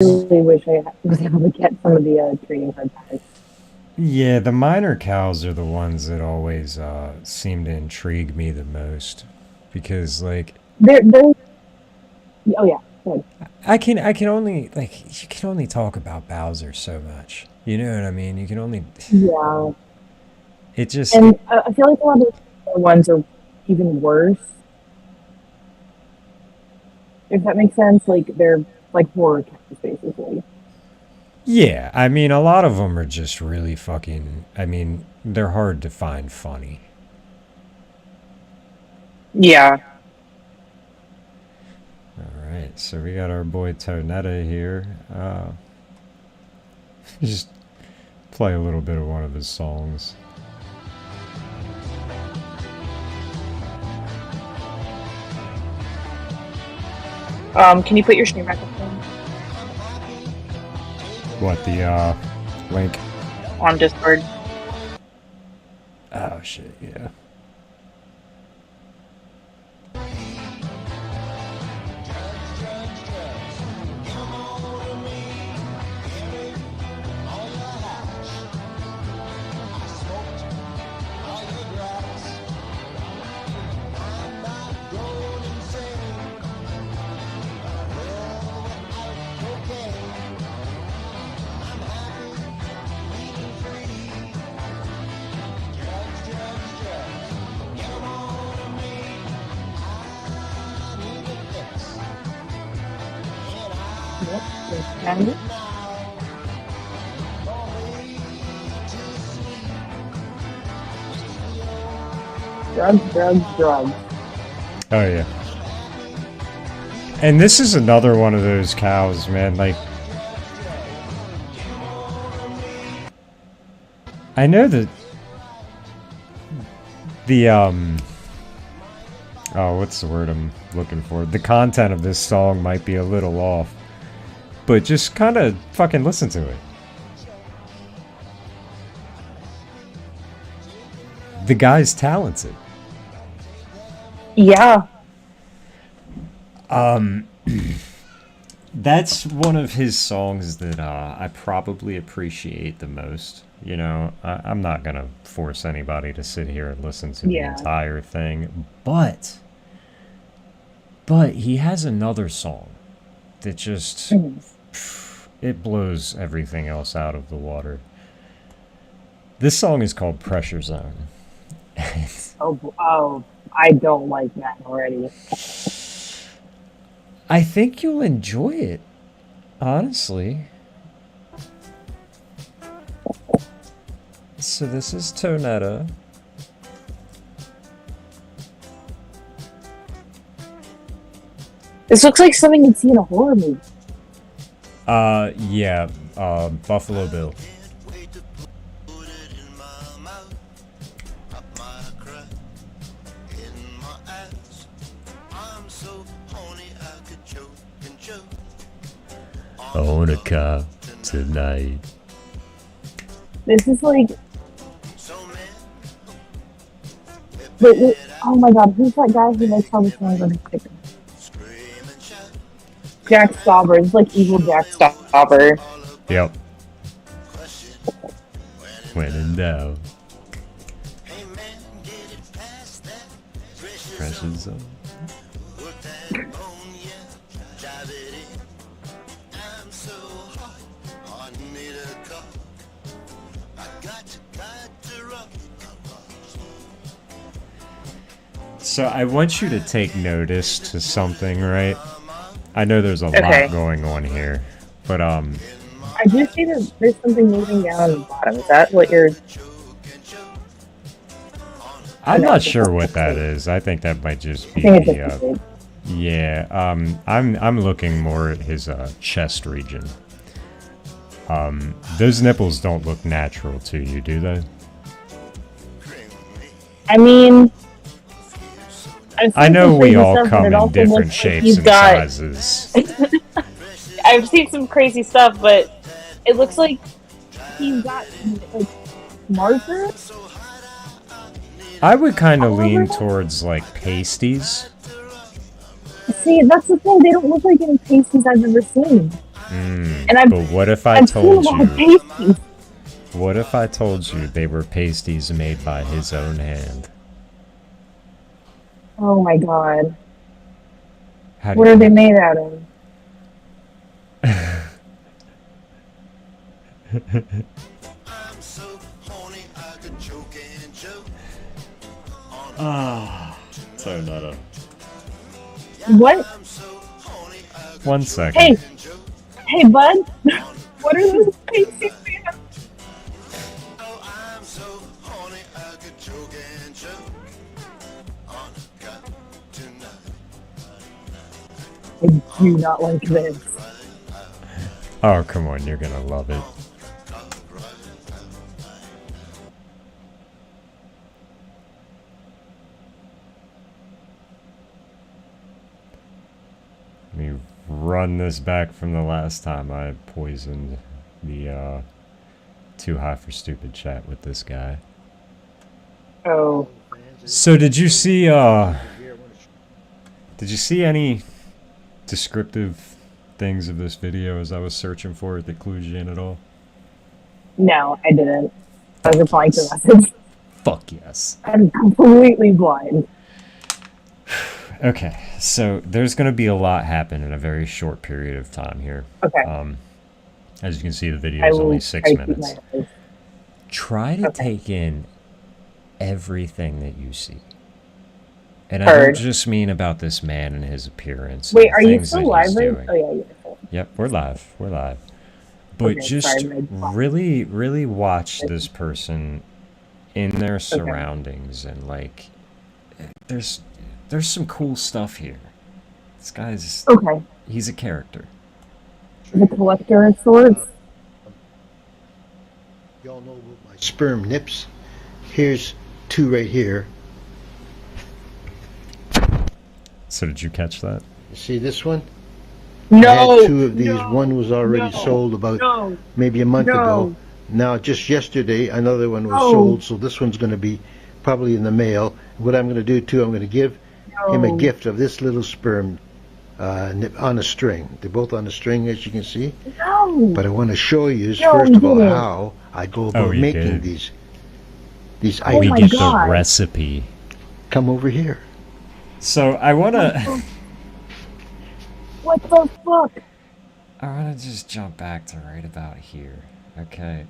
really wish I was able to get some of the trading card packs. Yeah, the minor cows are the ones that always seem to intrigue me the most because like They're oh yeah, good. I can only like you can only talk about Bowser so much. You know what I mean? You can only Yeah, it just it and I feel like a lot of the other ones are even worse. If that makes sense, like they're like horror cats basically. yeah, I mean a lot of them are just really fucking I mean they're hard to find funny. Yeah. All right, so we got our boy Tonetta here. Just play a little bit of one of his songs. Can you put your stream back up What the link? on Discord? Oh shit, yeah. Yep. And drugs, drugs, drugs. Oh yeah. And this is another one of those cows, man. Like, I know that the oh, what's the word I'm looking for? The content of this song might be a little off, but just kind of fucking listen to it. The guy's talented. Yeah. That's one of his songs that I probably appreciate the most. You know, I'm not gonna force anybody to sit here and listen to the Yeah. entire thing, but he has another song that just it blows everything else out of the water. This song is called Pressure Zone. Oh, I don't like that already. I think you'll enjoy it, honestly. So this is Tonetta. This looks like something you'd see in a horror movie. Yeah, Buffalo Bill. On a car tonight. This is like, oh my god, who's that guy who makes all the songs on his sticker? Jack Stauber. It's like evil Jack Stauber. Yep. When in doubt. Pressure zone. So I want you to take notice to something, right? I know there's a lot going on here, but I do see that there's something moving down the bottom. Is that what you're? I'm not sure what that is. I think that might just be I think it's the, yeah. I'm looking more at his chest region. Those nipples don't look natural to you, do they? I mean, I know we all come in different shapes and sizes. I've seen some crazy stuff, but it looks like he's got like marker. I would kind of lean towards like pasties. See, that's the thing. They don't look like any pasties I've ever seen. And I'm, But what if I I'm told seeing a lot of you? pasties. What if I told you they were pasties made by his own hand? Oh my god. How do What you are they think? made out of? So meta. What? 1 second. Hey, hey, bud. What are those pasties made of? I do not like this. Oh, come on, you're gonna love it. Let me run this back from the last time I poisoned the Too High for Stupid chat with this guy. Oh. So did you see any descriptive things of this video as I was searching for it that clues you in at all? No, I didn't. I was replying to Yes. the message. Fuck yes. I'm completely blind. Okay, so there's going to be a lot happen in a very short period of time here. Okay. As you can see, the video I is will only 6 try to keep minutes. my eyes. Try to Okay. take in everything that you see. And I don't Heard. just mean about this man and his appearance. Wait, and are you things still that live? he's Right? doing. Oh yeah, you're. Yep, we're live. We're live. But Okay, just sorry, really, really watch this person in their surroundings and like, there's some cool stuff here. This guy's Okay. he's a character. The collector of sorts. Y'all know about my sperm nips. Here's 2 right here. So did you catch that? You see this one? No. I had 2 of these. No, one was already no, sold about no, maybe a month no. ago. Now, just yesterday, another one was No. sold, so this one's going to be probably in the mail. What I'm going to do, too, I'm going to give him a No. gift of this little sperm nip on a string. They're both on a string, as you can see. No. But I want to show you, No, first of all, you didn't. how I go about you making did. these Oh We my items. get God. the recipe. Come over here. So I wanna What the fuck? just jump back to right about here. Okay.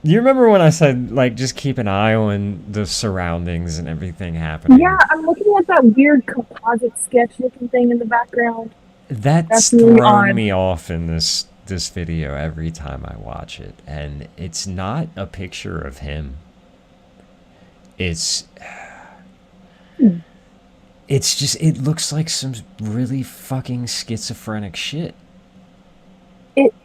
You remember when I said like just keep an eye on the surroundings and everything happening? Yeah, I'm looking at that weird composite sketch looking thing in the background. That's That's really thrown odd. me off in this video every time I watch it, and it's not a picture of him. It's just it looks like some really fucking schizophrenic shit.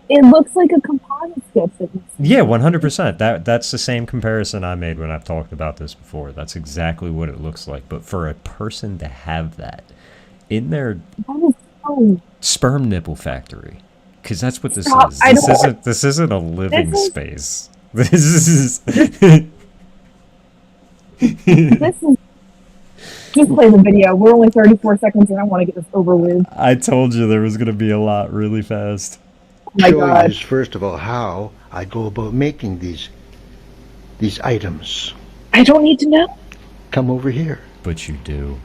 It looks like a composite sketch that you see. Yeah, 100%. That's the same comparison I made when I've talked about this before. That's exactly what it looks like. But for a person to have that in their That is so. sperm nipple factory, because that's what this Stop. is. I don't- This isn't a living is- space. This is. This is. Just play the video. We're only 34 seconds and I want to get this over with. I told you there was gonna be a lot really fast. Oh my Show God. you first of all how I go about making these items. I don't need to know. Come over here. But you do.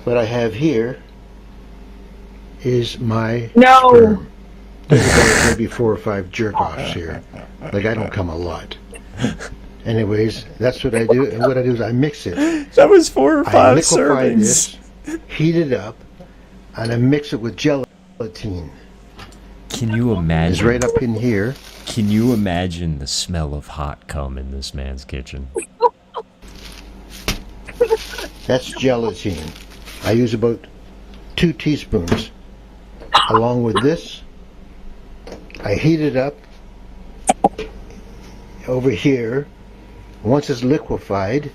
What I have here is my No. sperm. There's about maybe 4 or 5 jerk-offs here. Like, I don't come a lot. Anyways, that's what I do. And what I do is I mix it. That was 4 or I 5 liquefy servings. this, heat it up, and I mix it with gelatin. Can you It's imagine? right up in here. Can you imagine the smell of hot cum in this man's kitchen? That's gelatin. I use about 2 teaspoons. Along with this, I heat it up over here. Once it's liquefied,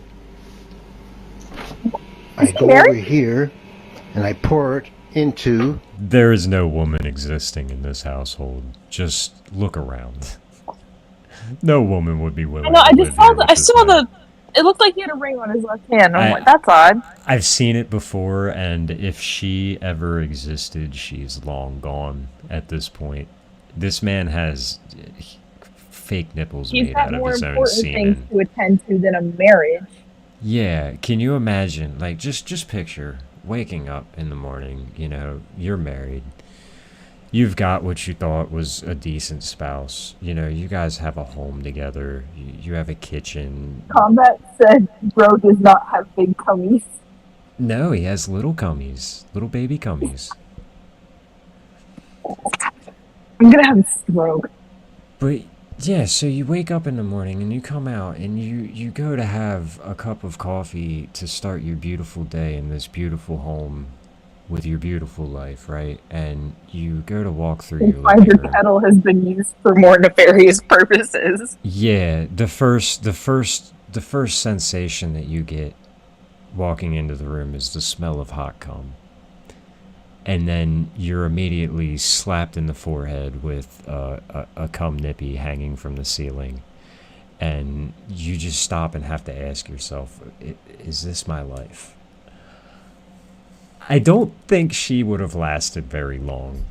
I go over here and I pour it into. There is no woman existing in this household. Just look around. No woman would be willing. I know. I to just live saw here the. with I this saw man. It looked like he had a ring on his left hand. I'm I- like, that's odd. I've seen it before, and if she ever existed, she's long gone at this point. This man has fake nipples He's made got out of more his own important things semen. to attend to than a marriage. Yeah, can you imagine? Like, just picture waking up in the morning. You know, you're married. You've got what you thought was a decent spouse. You know, you guys have a home together. You have a kitchen. Combat said bro does not have big cummies. No, he has little cummies, little baby cummies. I'm gonna have a stroke. But yeah, so you wake up in the morning and you come out and you go to have a cup of coffee to start your beautiful day in this beautiful home with your beautiful life, right? And you go to walk through your And find living your room. kettle has been used for more nefarious purposes. Yeah, the first sensation that you get walking into the room is the smell of hot cum. And then you're immediately slapped in the forehead with a cum nippy hanging from the ceiling. And you just stop and have to ask yourself, is this my life? I don't think she would have lasted very long,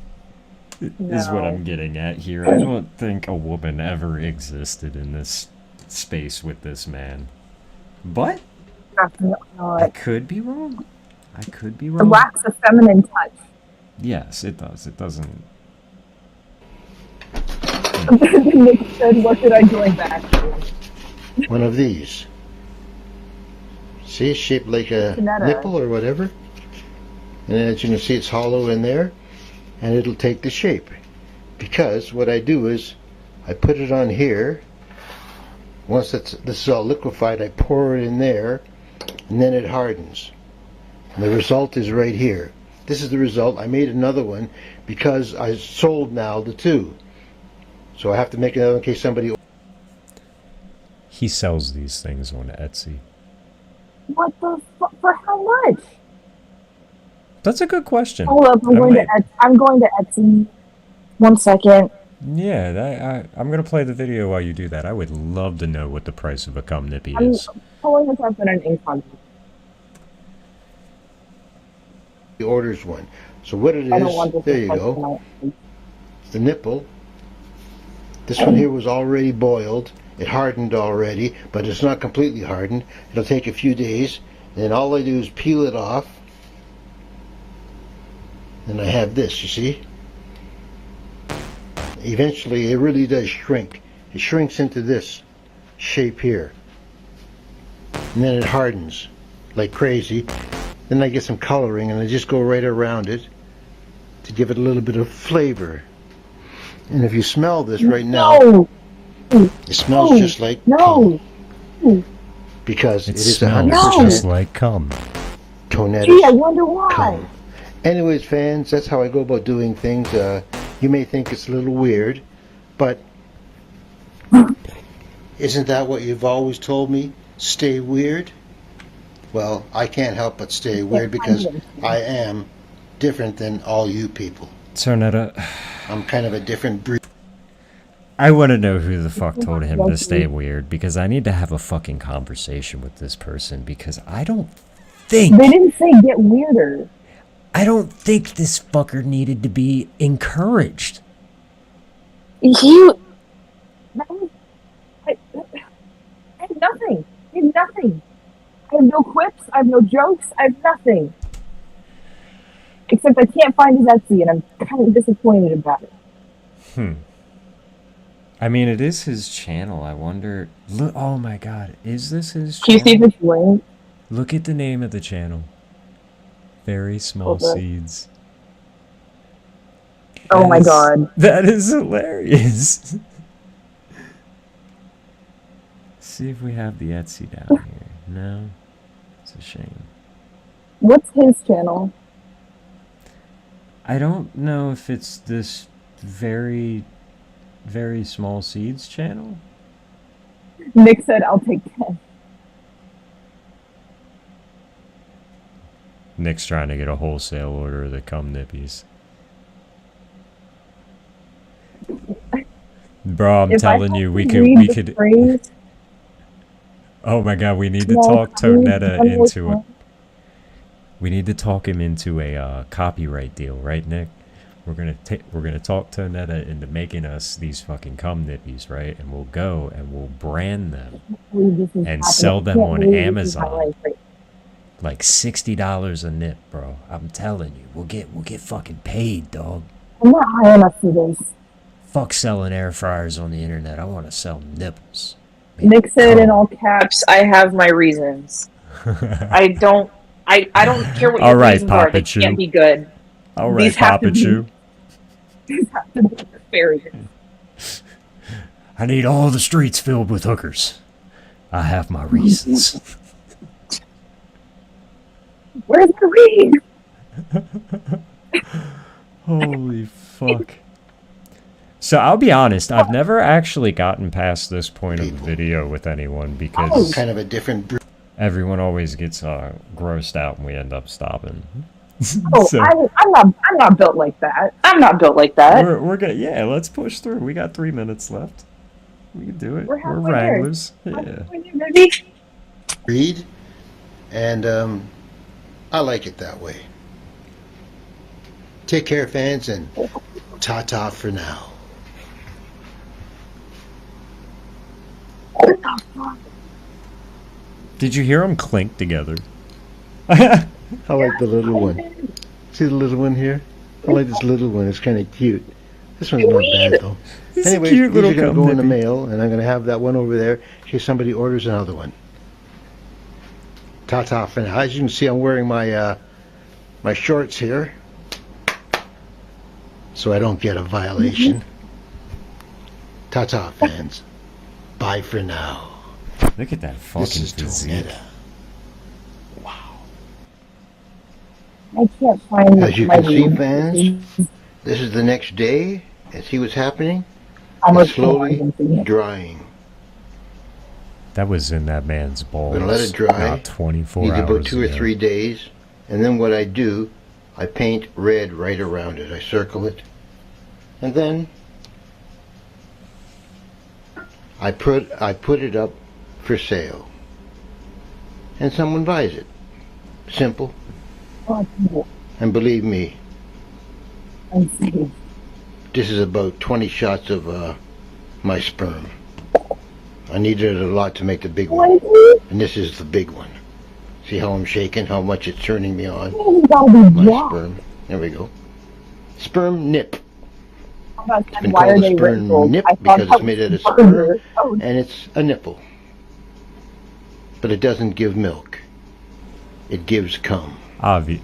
is what I'm getting at here. I don't think a woman ever existed in this space with this man. But Definitely I not. could be wrong. I could be It wrong. lacks a feminine touch. Yes, it does. It doesn't. Nick said, what did I join back to? One of these. See, it's shaped like a Janetta. nipple or whatever. And as you can see, it's hollow in there, and it'll take the shape. Because what I do is, I put it on here. Once this is all liquefied, I pour it in there, and then it hardens. And the result is right here. This is the result. I made another one because I sold now the two. So I have to make another in case somebody... He sells these things on Etsy. What the fuck? For how much? That's a good question. Hold up, I'm going to Etsy. 1 second. Yeah, I'm going to play the video while you do that. I would love to know what the price of a cum nippy I'm is. pulling this up in an ink content. orders one. So what it I don't want is, this there you to go. The nipple. This one here was already boiled. It hardened already, but it's not completely hardened. It'll take a few days. And then all I do is peel it off. And I have this, you see? Eventually, it really does shrink. It shrinks into this shape here. And then it hardens like crazy. Then I get some coloring and I just go right around it to give it a little bit of flavor. And if you smell this right now, it smells just like cum. Because it is smells 100% just like cum. Tonetta's Gee, I wonder why. cum. Anyways, fans, that's how I go about doing things. You may think it's a little weird, but isn't that what you've always told me? Stay weird? Well, I can't help but stay weird because I am different than all you people. Tonetta, I'm kind of a different breed. I want to know who the fuck told him to stay weird, because I need to have a fucking conversation with this person, because I don't think... They didn't say get weirder. I don't think this fucker needed to be encouraged. I have nothing. I have nothing. I have no quips. I have no jokes. I have nothing. Except I can't find his Etsy, and I'm kind of disappointed about it. I mean, it is his channel. I wonder... Look, oh my god, is this his Can you see channel? if it's linked? Look at the name of the channel. Very Small Hold on. Seeds. Oh my That is- god. That is hilarious. See if we have the Etsy down here. No? It's a shame. What's his channel? I don't know if it's this very, very Small Seeds channel. Nick said, I'll take 10. Nick's trying to get a wholesale order of the cum nippies. Bro, I'm If I telling had you, to we read the could. phrase- Oh my god, we need to No, talk I need Tonetta one more into it. time. We need to talk him into a copyright deal, right, Nick? We're gonna talk Tonetta into making us these fucking cum nippies, right? And we'll go and we'll brand them I can't believe this is and happening. sell I them can't on believe this is my Amazon. life right Like $60 a nip, bro. I'm telling you, we'll get fucking paid, dog. now. I'm not high enough for this. Fuck selling air fryers on the internet. I want to sell nipples. Nick said in cum. all caps, I have my reasons. I don't care what All your right, reasons are. They Papa can't be good. All right, These have to Papa be Chew. these have to be nefarious. I need all the streets filled with hookers. I have my reasons. Where's the read? Holy fuck. So I'll be honest, I've never actually gotten past this point of the video with anyone because Kind of a different breed. everyone always gets grossed out and we end up stopping. Oh, So- I'm not built like that. I'm not built like that. We're gonna, yeah, let's push through. We got 3 minutes left. We can do it. We're We're halfway there. wranglers. Yeah. breed, and I like it that way. Take care, fans, and ta-ta for now. Did you hear them clink together? I like the little one. See the little one here? I like this little one. It's kind of cute. This one's not bad, though. It's a Anyway, cute these little are going to cum go in the nippy. mail, and I'm going to have that one over there in case somebody orders another one. Ta-ta for now. As you can see, I'm wearing my my shorts here, so I don't get a violation. Ta-ta, fans. Bye for now. Look at that fucking This is physique. Tonetta. I can't find As you my can see, read. fans, this is the next day, and see what's happening? Almost It's slowly convincing it. drying. That was in that man's balls. Gonna let it dry. Not 24 Needs hours about 2 or ago. 3 days, and then what I do, I paint red right around it. I circle it, and then I put it up for sale, and someone buys it. Simple, Oh, and believe me, I'm safe. this is about 20 shots of my sperm. I needed a lot to make the big one, and this is the big one. See how I'm shaking, how much it's turning me on? You gotta be My jacked. sperm. There we go. Sperm nip. It's been called a sperm nip because it's made out of sperm. Oh, And it's a nipple. But it doesn't give milk. It gives cum. Obvi.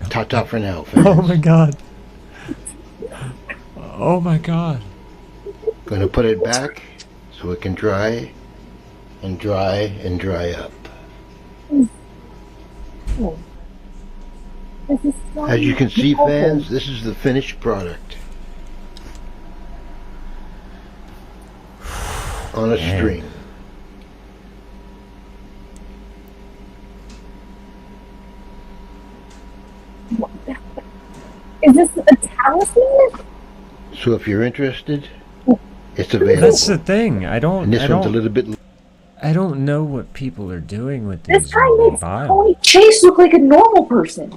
Ta-ta for now, fans. Oh my god. Oh my god. Gonna put it back so it can dry and dry and dry up. this is so As you can see, beautiful. fans, this is the finished product. On a Man. string. Is this a talisman? So if you're interested, it's available. That's the thing. I and don't this I one's a don't little bit I don't know what people are doing with This these guy when they makes buy 'em. Tony Chase look like a normal person.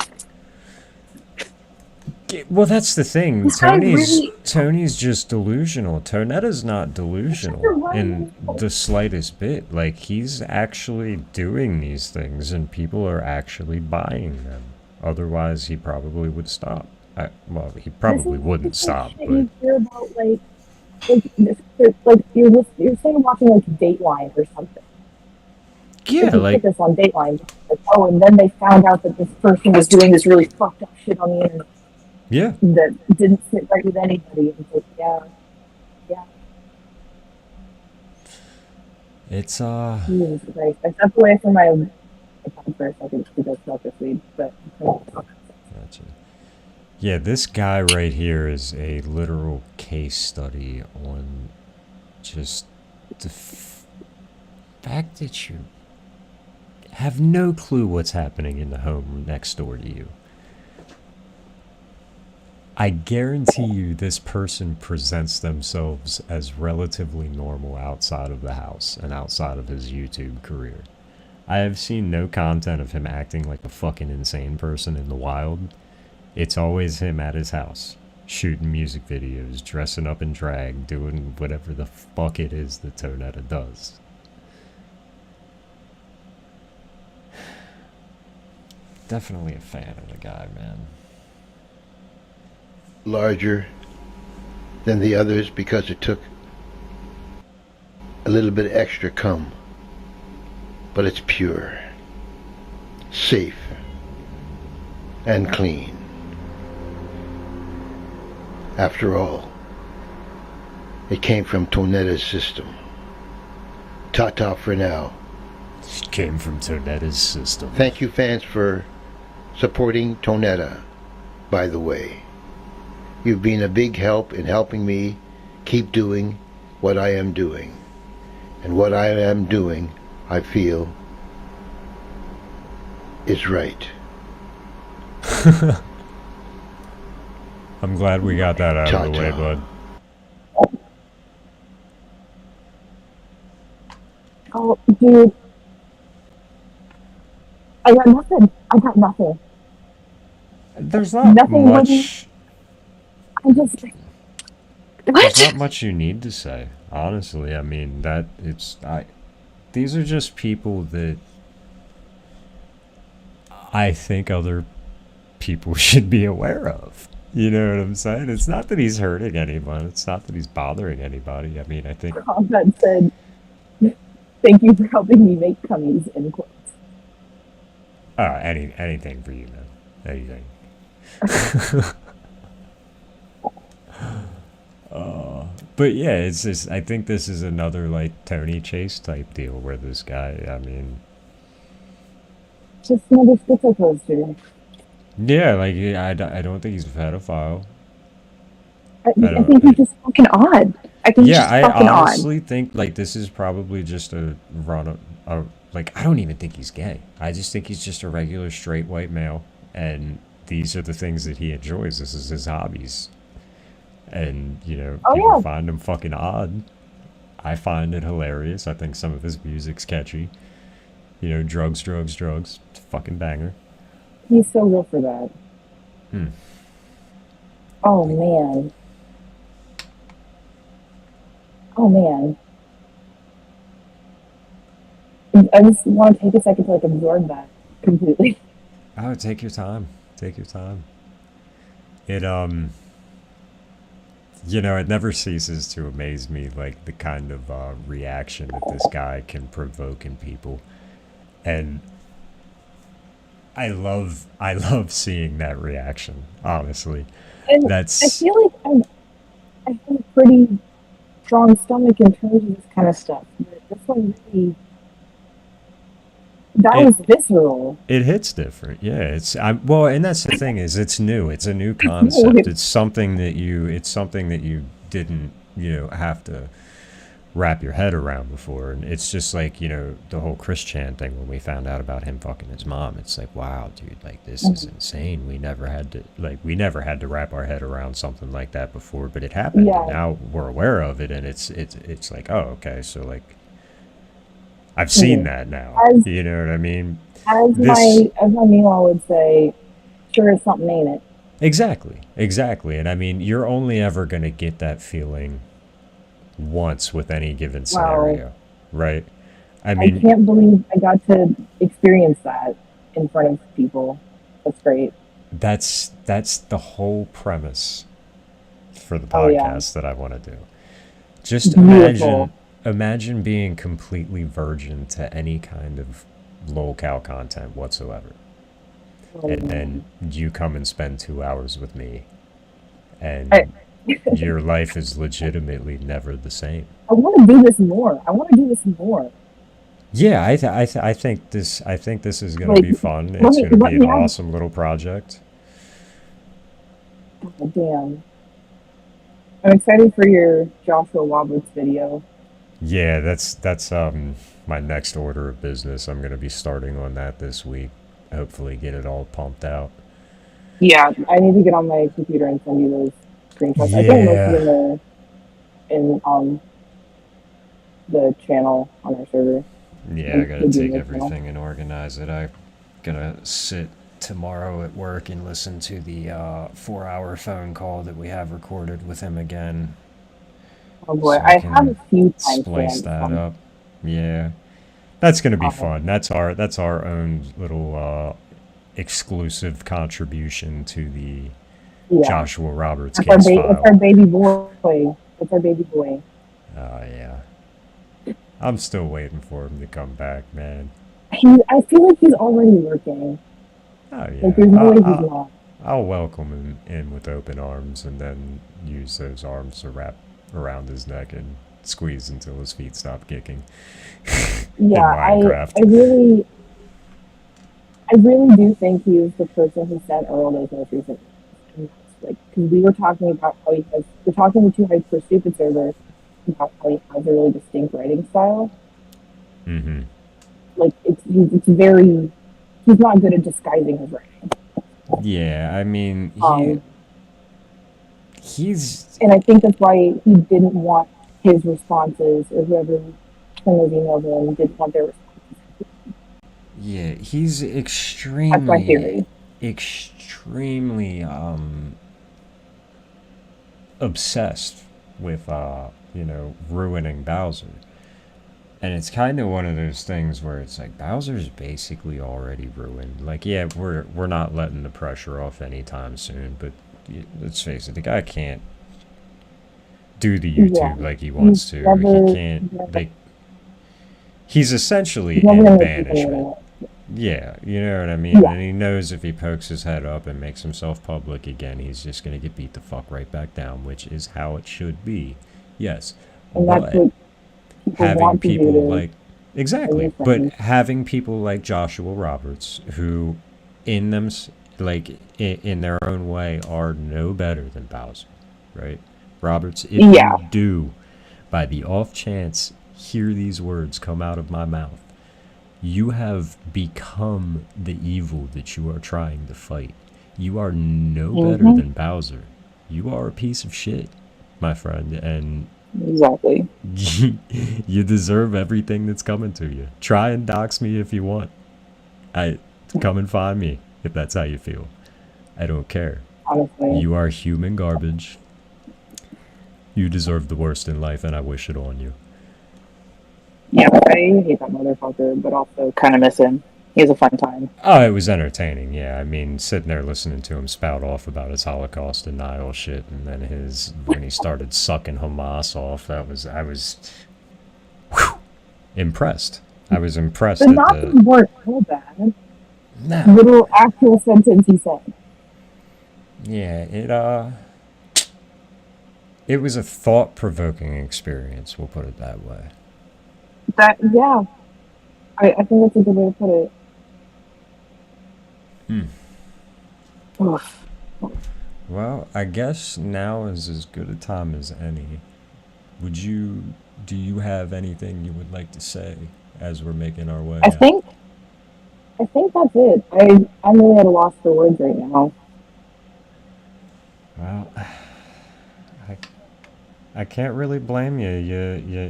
Well, that's the thing. This guy really- Tony's just delusional. Tonetta's not delusional in the slightest bit. Like, he's actually doing these things, and people are actually buying them. Otherwise, he probably would stop. Well, he probably wouldn't stop, Shit but you hear about like you're saying watching like Dateline or something. yeah, They like put this on Dateline. Like, oh, and then they found out that this person was doing this really fucked up shit on the internet yeah. that didn't sit right with anybody. And it's like, yeah, It's Jesus Christ. I stepped away from my iPod for a second to go smoke this weed, but Gotcha. Yeah, this guy right here is a literal case study on just the fact that you have no clue what's happening in the home next door to you. I guarantee you this person presents themselves as relatively normal outside of the house and outside of his YouTube career. I have seen no content of him acting like a fucking insane person in the wild. It's always him at his house, shooting music videos, dressing up in drag, doing whatever the fuck it is that Tonetta does. Definitely a fan of the guy, man. Larger than the others because it took a little bit extra cum. But it's pure, safe, and clean. After all, it came from Tonetta's system. Ta-ta for now. It came from Tonetta's system. Thank you, fans, for supporting Tonetta, by the way. You've been a big help in helping me keep doing what I am doing. And what I am doing, I feel, is right. I'm glad we got that out of the way, Ta-ta. bud. Oh, dude. I got nothing. I got nothing. There's not Nothing much. I just. There's What? not much you need to say, honestly. I mean, these are just people that I think other people should be aware of. You know what I'm saying? It's not that he's hurting anyone. It's not that he's bothering anybody. I mean, I think Comment said, "Thank you for helping me make cummies." In quotes. anything for you, man. Anything. But yeah, it's just, I think this is another like Tony Chase type deal where this guy, I mean, Just another schizo poster. yeah, like I don't think he's a pedophile. I don't- think he's just fucking odd. I think he's Yeah, just I fucking odd. honestly think like this is probably just a run of like I don't even think he's gay. I just think he's just a regular straight white male, and these are the things that he enjoys. This is his hobbies, and you know Oh, people yeah. find him fucking odd. I find it hilarious. I think some of his music's catchy. You know, drugs, drugs, drugs. It's a fucking banger. He's so real for that. Hmm. Oh man. Oh man. I just want to take a second to like absorb that completely. Oh, take your time. Take your time. It you know, it never ceases to amaze me, like the kind of reaction that this guy can provoke in people, and I love seeing that reaction. Honestly, And I that's feel like I have a pretty strong stomach in terms of this kind of stuff. But this one really, that It- was visceral. it hits different. Yeah, well, and that's the thing is it's new. It's a new concept. It's something that you didn't have to wrap your head around before, and it's just like the whole Chris Chan thing when we found out about him fucking his mom. It's like, wow, dude, like this is insane. We never had to wrap our head around something like that before, but it happened. Yeah. And now we're aware of it, and it's like, oh, okay, so like I've seen that now. As- You know what I mean? As my Mila would say, sure as something ain't it. Exactly. And I mean, you're only ever going to get that feeling once with any given scenario, right? I I mean, can't believe I got to experience that in front of people. That's great. that's the whole premise for the Oh, yeah. podcast that I want to do. Just Beautiful. imagine being completely virgin to any kind of lolcow content whatsoever. And then you come and spend 2 hours with me, and I- your life is legitimately never the same. I want to do this more. Yeah, I think this is going to Like, be fun. let It's me- going to let be an me ask- awesome little project. Oh, damn. I'm excited for your Joshua Roberts video. Yeah, that's my next order of business. I'm going to be starting on that this week. Hopefully get it all pumped out. Yeah, I need to get on my computer and send you those screenshots. I think most of Yeah. them are in the channel on our server. Yeah, I The gotta take Gmail channel. everything and organize it. I gotta sit tomorrow at work and listen to the 4 hour phone call that we have recorded with him again, Oh boy, so I I have a can few splice timestamps that on up. Yeah, that's gonna be it. fun. That's our own little exclusive contribution to the Yeah, Joshua Roberts that's our case it's file. our baby boy. It's our baby boy. Oh yeah, I'm still waiting for him to come back, man. I feel like he's already working. Oh Like yeah, there's no way he's not. I'll welcome him in with open arms and then use those arms to wrap around his neck and squeeze until his feet stop kicking. Yeah, In Minecraft. I really do think he is the person who sent Earl those most recent. Like, because we were talking about how we're talking to Hype for Stupid Server about how he has a really distinct writing style. Mm-hmm. Like, it's very, he's not good at disguising his writing. Yeah, I mean, Um, he's and I think that's why he didn't want his responses, or whoever sent those emails in didn't want their responses. yeah, he's That's my extremely theory. extremely obsessed with ruining Bowser. And it's kind of one of those things where it's like Bowser's basically already ruined. Like, yeah, we're not letting the pressure off anytime soon, but let's face it, the guy can't do the Yeah, YouTube like he he's wants to. He never, can't like he's he's essentially never in gonna make people banishment. internet. Yeah, you know what I mean? Yeah, And he knows if he pokes his head up and makes himself public again, he's just going to get beat the fuck right back down, which is how it should be. Yes. and that's But what people having want to do people to like exactly, remove but things. having people like Joshua Roberts who in them like in their own way are no better than Bowser, right? Roberts, if you Yeah, do by the off chance hear these words come out of my mouth, you have become the evil that you are trying to fight. You are no better hmm than Bowser. You are a piece of shit, my friend, and exactly. you deserve everything that's coming to you. Try and dox me if you want. I come and find me if that's how you feel. I don't care. Honestly, You are human garbage. You deserve the worst in life, and I wish it on you. yeah, I hate that motherfucker, but also kind of miss him. He has a fun time. Oh, it was entertaining, yeah. I mean, sitting there listening to him spout off about his Holocaust denial shit, and then when he started sucking Hamas off, I was whew, impressed. I was impressed The at the. Nazis weren't so bad. No. Little actual sentence he said. Yeah, it was a thought-provoking experience, we'll put it that way. That yeah, I think that's a good way to put it. Oof. Well, I guess now is as good a time as any. Do you have anything you would like to say as we're making our way I out? think I think that's it. I'm really at a loss for words right now. Well, I, I can't really blame you.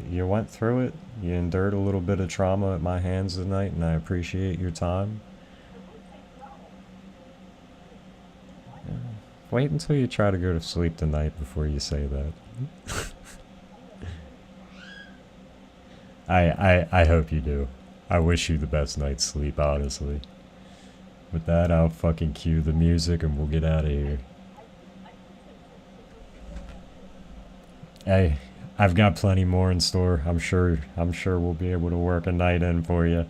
You went through it. You endured a little bit of trauma at my hands tonight, and I appreciate your time. Wait until you try to go to sleep tonight before you say that. I hope you do. I wish you the best night's sleep, honestly. With that, I'll fucking cue the music and we'll get out of here. Hey, I've got plenty more in store. I'm sure we'll be able to work a night in for you.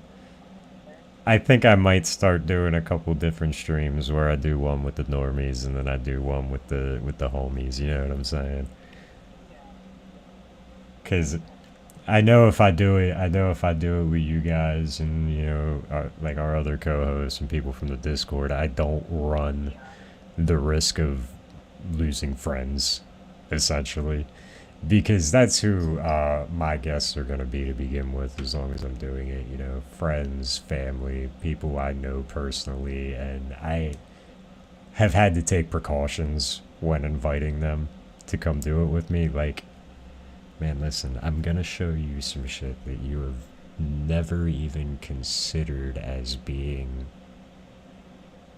I think I might start doing a couple different streams where I do one with the normies and then I do one with the homies, you know what I'm saying? Cuz I know if I do it with you guys and like our other co-hosts and people from the Discord, I don't run the risk of losing friends essentially. Because that's who my guests are going to be to begin with, as long as I'm doing it. Friends, family, people I know personally, and have had to take precautions when inviting them to come do it with me. Like, man, listen, I'm gonna show you some shit that you have never even considered as being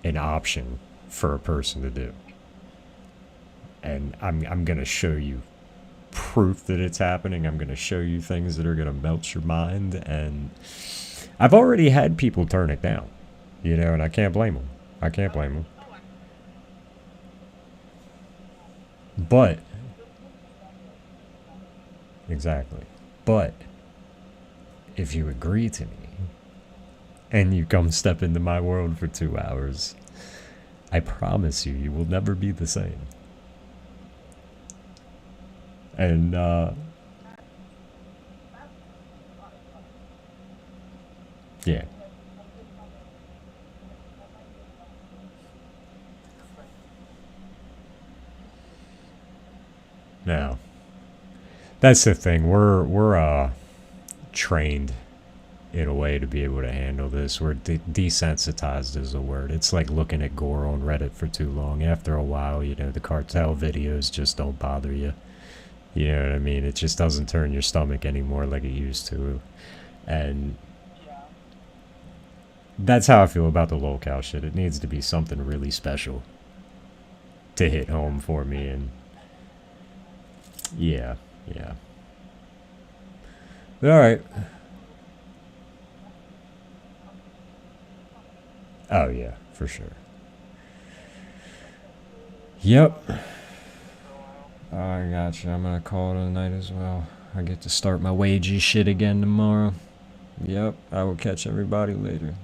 an option for a person to do. And I'm gonna show you proof that it's happening. I'm gonna show you things that are gonna melt your mind, and I've already had people turn it down, you know, and I can't blame them. I can't blame them. But exactly. But if you agree to me and you come step into my world for 2 hours, I promise you, you will never be the same. And yeah. Now, that's the thing. We're trained in a way to be able to handle this. We're desensitized is a word. It's like looking at gore on Reddit for too long. After a while, you know, the cartel videos just don't bother you. You know what I mean? It just doesn't turn your stomach anymore like it used to. And that's how I feel about the lolcow shit. It needs to be something really special to hit home for me. And yeah. All right. Oh yeah, for sure. Yep. I gotcha. I'm gonna call it a night as well. I get to start my wagey shit again tomorrow. Yep. I will catch everybody later.